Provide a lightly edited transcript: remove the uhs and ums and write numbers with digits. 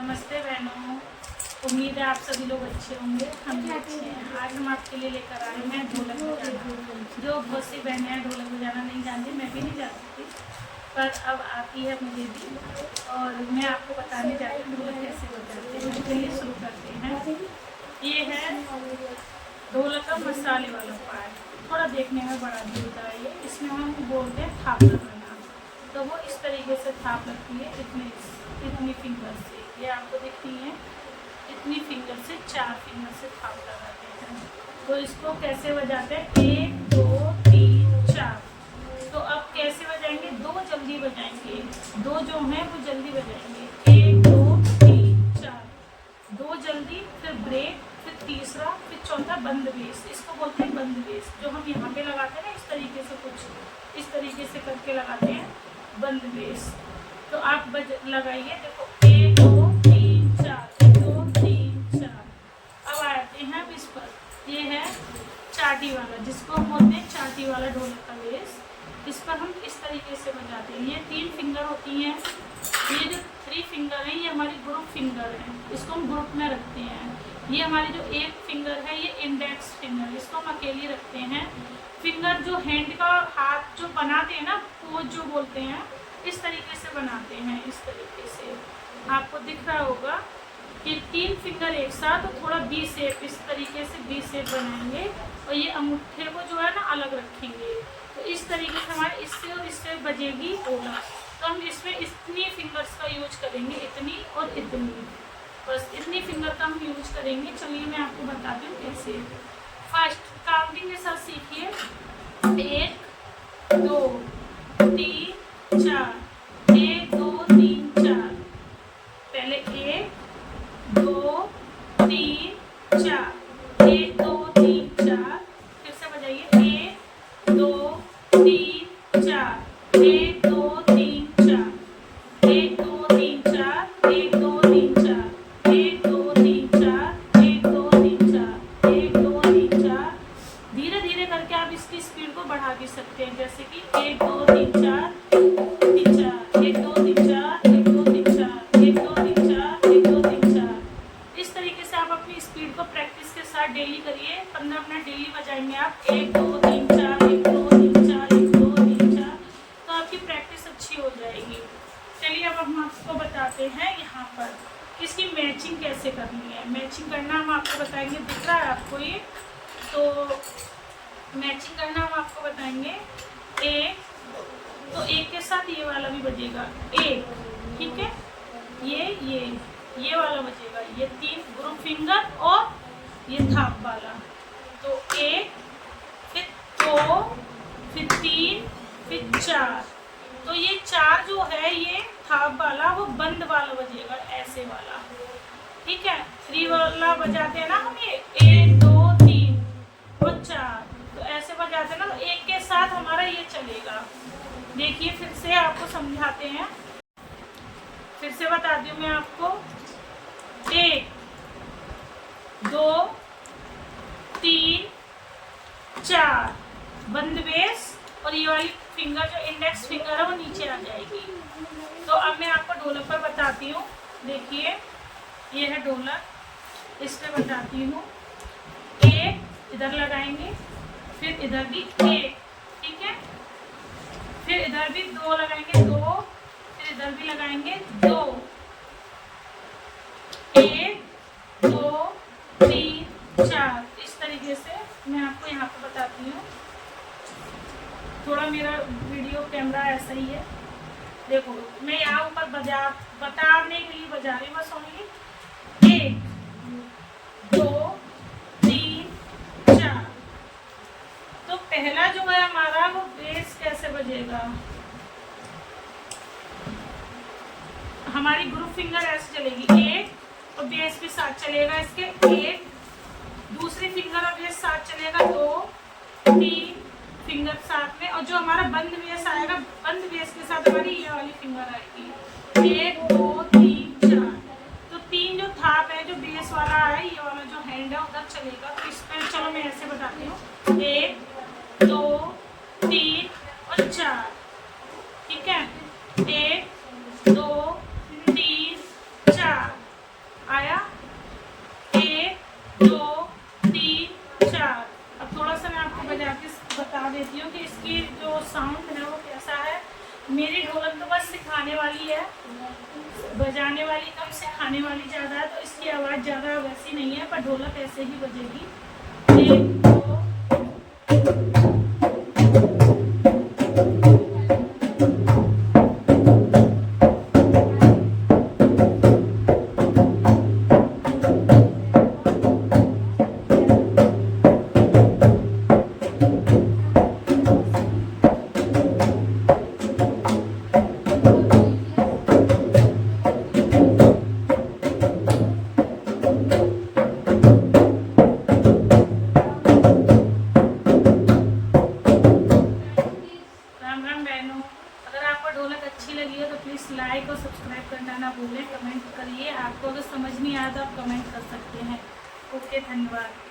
नमस्ते बहनों, उम्मीद है आप सभी लोग अच्छे होंगे। हम भी अच्छे हैं। आज हम आपके लिए लेकर आए हैं ढोलक बजाना। जो बहुत सी बहनें हैं ढोलक बजाना नहीं जानती, मैं भी नहीं जानती थी, पर अब आती है मुझे भी, और मैं आपको बताने जा रही हूँ ढोलक कैसे बजाते हैं। चलिए शुरू करते हैं। ये है ढोलक का मसाले वाला पार्ट, थोड़ा देखने में बड़ा भी होता है। ये इसमें हम बोलते हैं थाप लगाना, तो वो इस तरीके से थाप लगती है इतनी फिंगर से। ये आपको दिखती है, इतनी फिंगर से 4 फिंगर से थाप लगाते हैं। तो इसको कैसे बजाते हैं? 1 2 3 4। तो अब कैसे बजाएंगे? 2 जल्दी बजाएंगे, 2 जो हैं वो जल्दी बजाएंगे। 1 2 3 4, 2 जल्दी, फिर ब्रेक, फिर तीसरा, फिर चौथा बंद बेस। इसको बोलते हैं बंद बेस, जो हम यहाँ पे लगाते हैं ना, इस तरीके से, कुछ इस तरीके से करके लगाते हैं बंद बेस। तो आप लगाइए, देखो 1 2 3 4, 1 2 3 4। अब आते हैं इस पर। ये है चाटी वाला, जिसको हम बोलते हैं चाटी वाला ढोलक का बेस। इस पर हम इस तरीके से बजाते हैं। ये 3 फिंगर होती हैं। ये जो 3 फिंगर हैं ये हमारी ग्रुप फिंगर है, इसको हम ग्रुप में रखते हैं। ये हमारी जो 1 फिंगर है ये इंडेक्स फिंगर, इसको हम अकेली रखते हैं। फिंगर जो हैंड का हाथ जो बनाते हैं ना, पोज जो बोलते हैं, इस तरीके से बनाते हैं। इस तरीके से आपको दिख रहा होगा कि 3 फिंगर एक साथ, और थोड़ा बी शेप, इस तरीके से बी शेप बनाएंगे, और ये अंगूठे को जो है ना अलग रखेंगे। तो इस तरीके से हमारे इससे और इससे बजेगी ढोलक। तो हम इसमें इतनी फिंगर्स का यूज करेंगे, इतनी और इतनी, बस इतनी फिंगर का हम यूज करेंगे। चलिए मैं आपको बताती हूँ कैसे। फर्स्ट काउंटिंग के साथ सीखिए। 1 2 3 4, 1 2 3 4। पहले 1 2 3 4, 1 2 3 4। फिर से बजाइए 1 2 3 4, 1 2 3 4, 1 2 3 4, 1 2 3 4, 1 2 3 4, 1 2 3 4, 1 2 3 4। धीरे धीरे करके आप इसकी स्पीड को बढ़ा भी सकते हैं, जैसे कि 1 2 3 4 3 4, 1 2 3 4, 1 2 3 4, 1 2 3 4, 1 2 3 4। इस तरीके से आप अपनी स्पीड को प्रैक्टिस के साथ डेली करिए। 15 मिनट डेली बजाएंगे आप 1 2 3 4, 1 2 3 4, 1 2 3 4, तो आपकी प्रैक्टिस अच्छी हो जाएगी। चलिए अब हम आपको बताते हैं यहाँ पर इसकी मैचिंग कैसे करनी है। मैचिंग करना हम आपको बताएंगे, दिख रहा है आपको ये? तो मैचिंग करना हम आपको बताएंगे। एक तो एक के साथ ये वाला भी बजेगा, एक, ठीक है? ये वाला बजेगा, ये 3 ग्रुप फिंगर और ये थाप वाला। तो 1, फिर 2, फिर 3, फिर 4। तो ये 4 जो है ये थाप वाला, वो बंद वाला बजेगा, ऐसे वाला, ठीक है? 3 वाला बजाते हैं ना हम, ये 1 2 3 और 4, तो ऐसे बजाते हैं ना, तो एक के साथ हमारा ये चलेगा। देखिए फिर से आपको समझाते हैं, फिर से बताती हूँ मैं आपको। 1 2 3 4 बंद बेस, और ये वाली फिंगर जो इंडेक्स फिंगर है वो नीचे आ जाएगी। तो अब मैं आपको ढोलक पर बताती हूँ। देखिए ये है ढोलक, इस पे बताती हूँ। 1 इधर लगाएंगे, फिर इधर भी 1, ठीक है? फिर इधर भी 2 लगाएंगे, 2, फिर इधर भी लगाएंगे 2, 1 2 3 4। इस तरीके से मैं आपको यहाँ पे बताती हूँ। थोड़ा मेरा वीडियो कैमरा ऐसा ही है, देखो मैं यहाँ ऊपर बताने के लिए बजा रही हूँ बस ओनली। 1 2 3 4। तो पहला जो है हमारा वो बेस कैसे बजेगा? हमारी ग्रुप फिंगर ऐसे चलेगी, 1 और बेस भी साथ चलेगा इसके, 1, दूसरी फिंगर और बेस साथ चलेगा, 2 3 फिंगर साथ में, और जो हमारा बंद बेस आएगा, बंद बेस के साथ हमारी ये वाली फिंगर आएगी, 1 2 3 4। तो 3 जो थाप है, जो बेस वाला है, ये वाला जो हैंड है उधर चलेगा। तो इस पर चलो मैं ऐसे बताती हूँ, 1 2 3 और 4, ठीक है? 1 2 3 4, बजाने वाली कम सिखाने वाली ज़्यादा है, तो इसकी आवाज़ ज़्यादा वैसी नहीं है, पर ढोलक ऐसे ही बजेगी। 1 2 ढोलक अच्छी लगी हो तो प्लीज़ लाइक और सब्सक्राइब करना ना भूलें। कमेंट करिए, आपको अगर समझ नहीं आया तो आप कमेंट कर सकते हैं। ओके, धन्यवाद।